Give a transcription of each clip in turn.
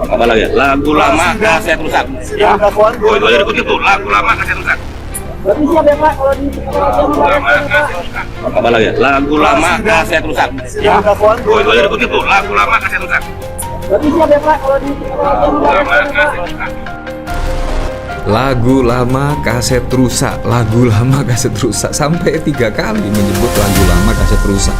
Apa lagi? Lagu lama kaset rusak. Ya. Oh itu ada begitu. Lagu lama kaset rusak. Berarti siap ya Pak kalau di Apa lagi? Lagu lama kaset rusak. Ya. Oh itu ada begitu. Lagu lama kaset rusak. Berarti siap ya Pak kalau di Lagu lama kaset rusak, lagu lama kaset rusak, sampai 3 kali menyebut lagu lama kaset rusak.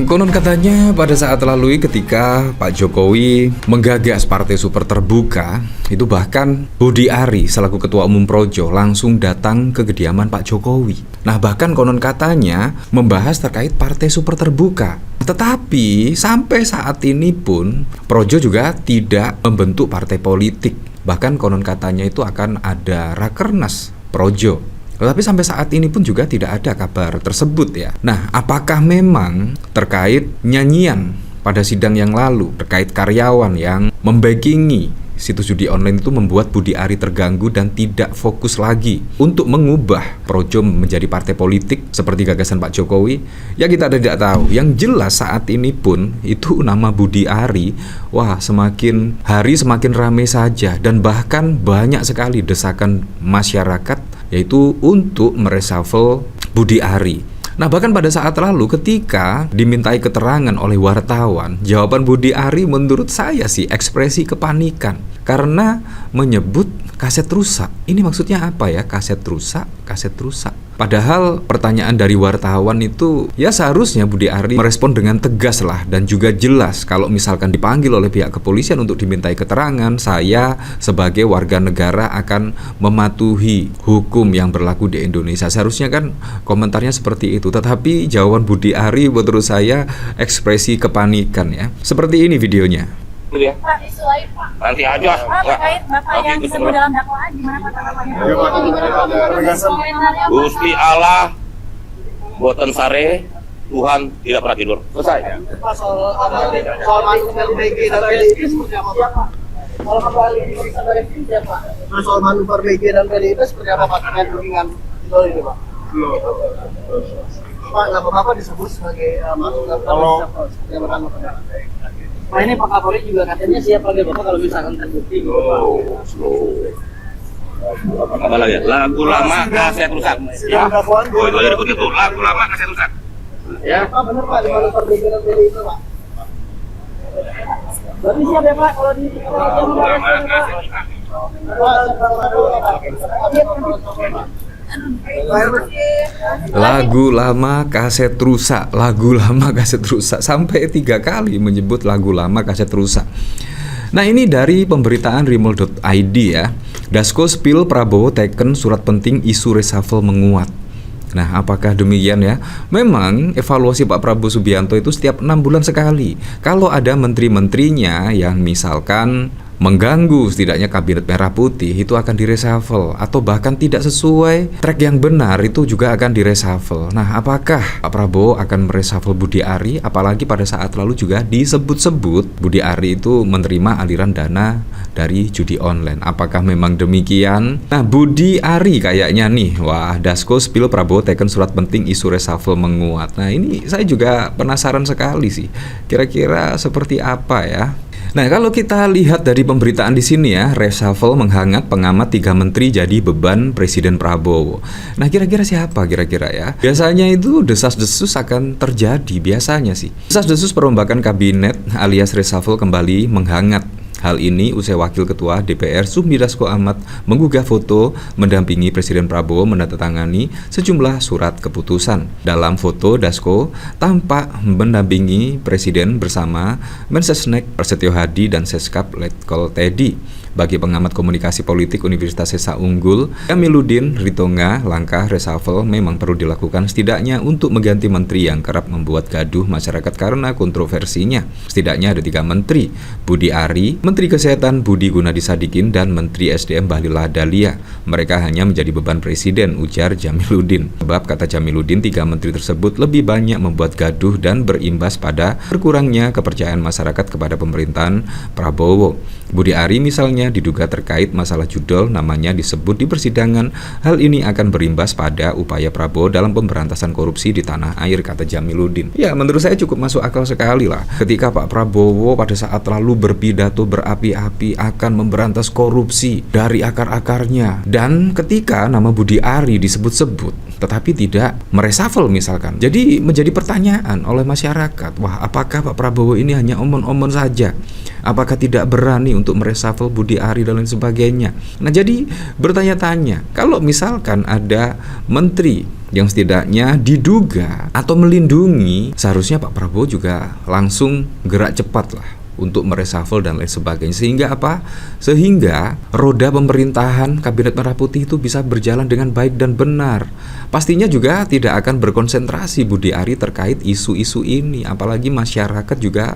Konon katanya pada saat lalu ketika Pak Jokowi menggagas Partai Super Terbuka, itu bahkan Budi Ari selaku Ketua Umum Projo langsung datang ke kediaman Pak Jokowi. Nah bahkan konon katanya membahas terkait Partai Super Terbuka. Tetapi sampai saat ini pun Projo juga tidak membentuk partai politik. Bahkan konon katanya itu akan ada Rakernas Projo. Tetapi sampai saat ini pun juga tidak ada kabar tersebut ya. Nah, apakah memang terkait nyanyian pada sidang yang lalu, terkait karyawan yang membackingi situs judi online itu membuat Budi Ari terganggu dan tidak fokus lagi untuk mengubah Projo menjadi partai politik seperti gagasan Pak Jokowi? Ya kita tidak tahu. Yang jelas saat ini pun itu nama Budi Ari, wah semakin hari semakin ramai saja. Dan bahkan banyak sekali desakan masyarakat yaitu untuk mereshuffle Budi Ari. Nah bahkan pada saat lalu ketika dimintai keterangan oleh wartawan, jawaban Budi Ari menurut saya sih ekspresi kepanikan karena menyebut kaset rusak. Ini maksudnya apa ya, kaset rusak, kaset rusak. Padahal pertanyaan dari wartawan itu ya seharusnya Budi Ari merespon dengan tegas lah dan juga jelas. Kalau misalkan dipanggil oleh pihak kepolisian untuk dimintai keterangan, saya sebagai warga negara akan mematuhi hukum yang berlaku di Indonesia. Seharusnya kan komentarnya seperti itu. Tetapi jawaban Budi Ari menurut saya ekspresi kepanikan ya. Seperti ini videonya. Ya. Pak, isu lain Pak. Nanti aja. Pak, terkait Bapak yang disebut dalam dakwaan gimana Pak tanggapannya? Gusti Allah boten sare, Tuhan tidak pernah tidur. Selesai. Pak, soal manuver BG dan PDIP seperti apa Pak? Kalau kembali sebagai tim Pak. Soal manuver BG dan PDIP seperti apa Pak terkait tudingan itu ini Pak? Pak, nama Bapak disebut sebagai kalau Pak ini Pak Kapolri juga katanya siap pakai Bapak kalau misalkan terbukti. Apa lagi? Lagu lama kaset rusak. Ya. Oh itu ada begitu. Lagu lama kaset rusak. Ya. Pak benar Pak di manuver BG dan PDIP Pak. Berarti siap ya Pak kalau di Lagu lama kaset rusak, lagu lama kaset rusak, sampai 3 kali menyebut lagu lama kaset rusak. Nah ini dari pemberitaan rimul.id ya. Dasko spill Prabowo teken surat penting isu reshuffle menguat. Nah apakah demikian ya? Memang evaluasi Pak Prabowo Subianto itu setiap 6 bulan sekali. Kalau ada menteri-menterinya yang misalkan mengganggu setidaknya kabinet merah putih, itu akan direshuffle atau bahkan tidak sesuai track yang benar, itu juga akan direshuffle. Nah apakah Pak Prabowo akan mereshuffle Budi Ari? Apalagi pada saat lalu juga disebut-sebut Budi Ari itu menerima aliran dana dari judi online. Apakah memang demikian? Nah Budi Ari kayaknya nih, wah Dasko spill Prabowo teken surat penting isu reshuffle menguat. Nah ini saya juga penasaran sekali sih, kira-kira seperti apa ya. Nah kalau kita lihat dari pemberitaan di sini ya, reshuffle menghangat pengamat 3 menteri jadi beban Presiden Prabowo. Nah kira-kira siapa kira-kira ya? Biasanya itu desas-desus akan terjadi biasanya sih. Desas-desus perombakan kabinet alias reshuffle kembali menghangat. Hal ini usai Wakil Ketua DPR Sufmi Dasko Ahmad menggugah foto mendampingi Presiden Prabowo menandatangani sejumlah surat keputusan. Dalam foto, Dasko tampak mendampingi Presiden bersama Mensesnek Prasetyo Hadi dan Seskap Letkol Teddy. Bagi pengamat komunikasi politik Universitas Sesa Unggul, Jamiluddin Ritonga, langkah reshuffle memang perlu dilakukan setidaknya untuk mengganti menteri yang kerap membuat gaduh masyarakat karena kontroversinya. Setidaknya ada 3 menteri, Budi Ari, Menteri Kesehatan Budi Gunadi Sadikin, dan Menteri SDM Bahlil Lahadalia. Mereka hanya menjadi beban presiden, ujar Jamiluddin. Sebab kata Jamiluddin, 3 menteri tersebut lebih banyak membuat gaduh dan berimbas pada berkurangnya kepercayaan masyarakat kepada pemerintahan Prabowo. Budi Ari misalnya diduga terkait masalah judul namanya disebut di persidangan. Hal ini akan berimbas pada upaya Prabowo dalam pemberantasan korupsi di tanah air, kata Jamiluddin. Ya, menurut saya cukup masuk akal sekali lah. Ketika Pak Prabowo pada saat lalu berpidato berapi-api akan memberantas korupsi dari akar-akarnya, dan ketika nama Budi Ari disebut-sebut tetapi tidak mereshuffle misalkan. Jadi menjadi pertanyaan oleh masyarakat, wah, apakah Pak Prabowo ini hanya omong-omong saja? Apakah tidak berani untuk mereshuffle Budi Ari dan lain sebagainya? Nah, jadi bertanya-tanya, kalau misalkan ada menteri yang setidaknya diduga atau melindungi, seharusnya Pak Prabowo juga langsung gerak cepat lah untuk mereshuffle dan lain sebagainya. Sehingga apa? Sehingga roda pemerintahan Kabinet Merah Putih itu bisa berjalan dengan baik dan benar. Pastinya juga tidak akan berkonsentrasi Budi Ari terkait isu-isu ini. Apalagi masyarakat juga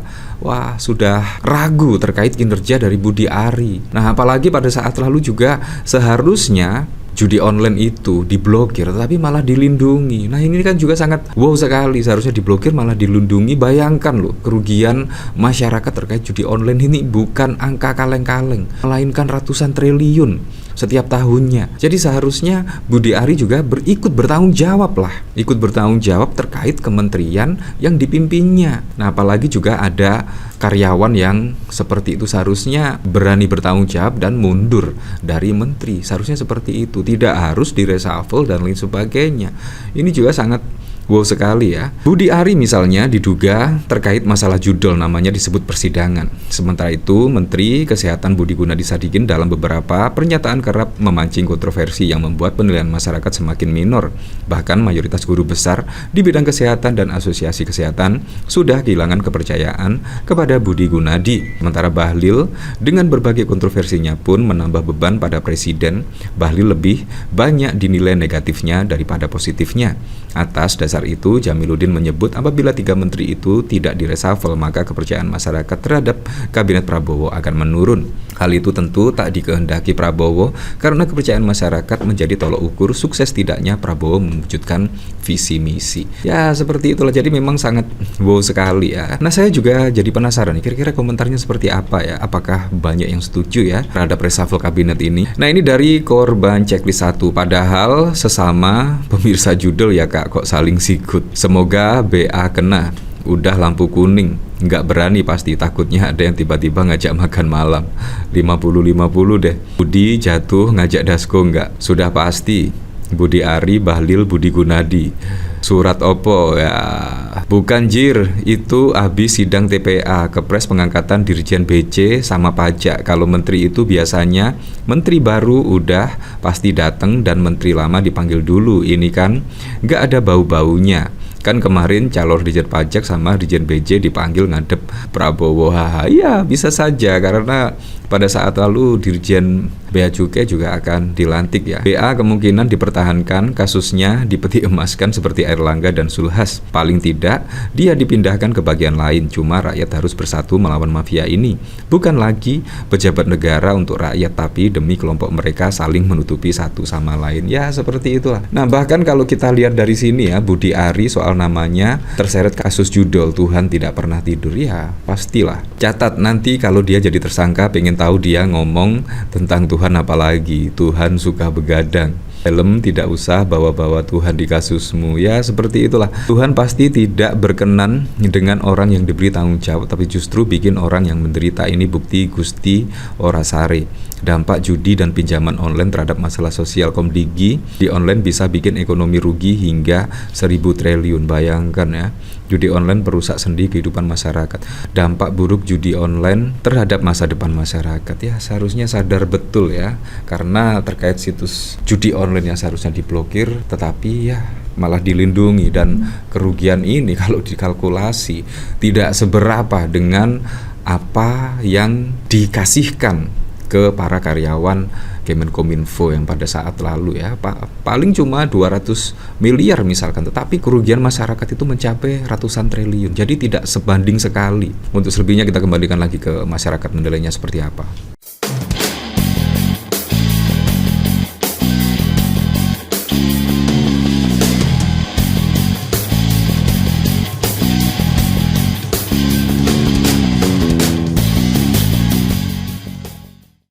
sudah ragu terkait kinerja dari Budi Ari. Nah, apalagi pada saat lalu juga seharusnya judi online itu diblokir tetapi malah dilindungi. Nah, ini kan juga sangat wow sekali. Seharusnya diblokir malah dilindungi. Bayangkan loh, kerugian masyarakat terkait judi online ini bukan angka kaleng-kaleng, melainkan ratusan triliun setiap tahunnya. Jadi seharusnya Budi Ari juga ikut bertanggung jawab lah, ikut bertanggung jawab terkait kementerian yang dipimpinnya. Nah, apalagi juga ada karyawan yang seperti itu, seharusnya berani bertanggung jawab dan mundur dari menteri. Seharusnya seperti itu, tidak harus direshuffle dan lain sebagainya. Ini juga sangat wow sekali ya. Budi Ari misalnya diduga terkait masalah judul namanya disebut persidangan. Sementara itu Menteri Kesehatan Budi Gunadi Sadikin dalam beberapa pernyataan kerap memancing kontroversi yang membuat penilaian masyarakat semakin minor. Bahkan mayoritas guru besar di bidang kesehatan dan asosiasi kesehatan sudah kehilangan kepercayaan kepada Budi Gunadi. Sementara Bahlil dengan berbagai kontroversinya pun menambah beban pada presiden. Bahlil lebih banyak dinilai negatifnya daripada positifnya. Atas dasar itu, Jamiluddin menyebut apabila 3 menteri itu tidak direshuffle, maka kepercayaan masyarakat terhadap Kabinet Prabowo akan menurun. Hal itu tentu tak dikehendaki Prabowo karena kepercayaan masyarakat menjadi tolok ukur sukses tidaknya Prabowo mewujudkan visi misi. Ya, seperti itulah. Jadi memang sangat wow sekali ya. Nah, saya juga jadi penasaran nih, kira-kira komentarnya seperti apa ya? Apakah banyak yang setuju ya terhadap reshuffle kabinet ini? Nah, ini dari korban checklist 1. Padahal sesama pemirsa judul ya Kak, kok saling sikut. Semoga BA kena. Udah lampu kuning, nggak berani pasti, takutnya ada yang tiba-tiba ngajak makan malam. 50-50 deh. Budi jatuh ngajak Dasko nggak? Sudah pasti Budi Ari, Bahlil, Budi Gunadi. Surat opo ya? Bukan jir, itu habis sidang TPA, kepres pengangkatan Dirjen BC sama pajak. Kalau menteri itu biasanya menteri baru udah pasti datang dan menteri lama dipanggil dulu. Ini kan nggak ada bau-baunya. Kan kemarin calon Dirjen Pajak sama Dirjen BJ dipanggil ngadep Prabowo. Ya bisa saja karena pada saat lalu Dirjen Bea Cukai juga akan dilantik ya. BA kemungkinan dipertahankan, kasusnya dipeti emaskan seperti Airlangga dan Zulhas. Paling tidak dia dipindahkan ke bagian lain. Cuma rakyat harus bersatu melawan mafia ini. Bukan lagi pejabat negara untuk rakyat, tapi demi kelompok mereka saling menutupi satu sama lain. Ya seperti itulah. Nah, bahkan kalau kita lihat dari sini ya, Budi Ari soal namanya terseret kasus judul Tuhan tidak pernah tidur. Ya pastilah. Catat nanti kalau dia jadi tersangka, pengen tahu dia ngomong tentang Tuhan apalagi. Tuhan suka begadang. Film tidak usah bawa-bawa Tuhan di kasusmu. Ya seperti itulah. Tuhan pasti tidak berkenan dengan orang yang diberi tanggung jawab, tapi justru bikin orang yang menderita. Ini bukti Gusti ora sare. Dampak judi dan pinjaman online terhadap masalah sosial komdigi di online bisa bikin ekonomi rugi hingga 1.000 triliun. Bayangkan ya, judi online perusak sendi kehidupan masyarakat. Dampak buruk judi online terhadap masa depan masyarakat. Ya seharusnya sadar betul ya, karena terkait situs judi online yang seharusnya diblokir, tetapi ya malah dilindungi. Dan kerugian ini kalau dikalkulasi tidak seberapa dengan apa yang dikasihkan ke para karyawan Kemenkominfo yang pada saat lalu ya, paling cuma 200 miliar misalkan, tetapi kerugian masyarakat itu mencapai ratusan triliun. Jadi tidak sebanding sekali. Untuk selebihnya kita kembalikan lagi ke masyarakat, menilainya seperti apa.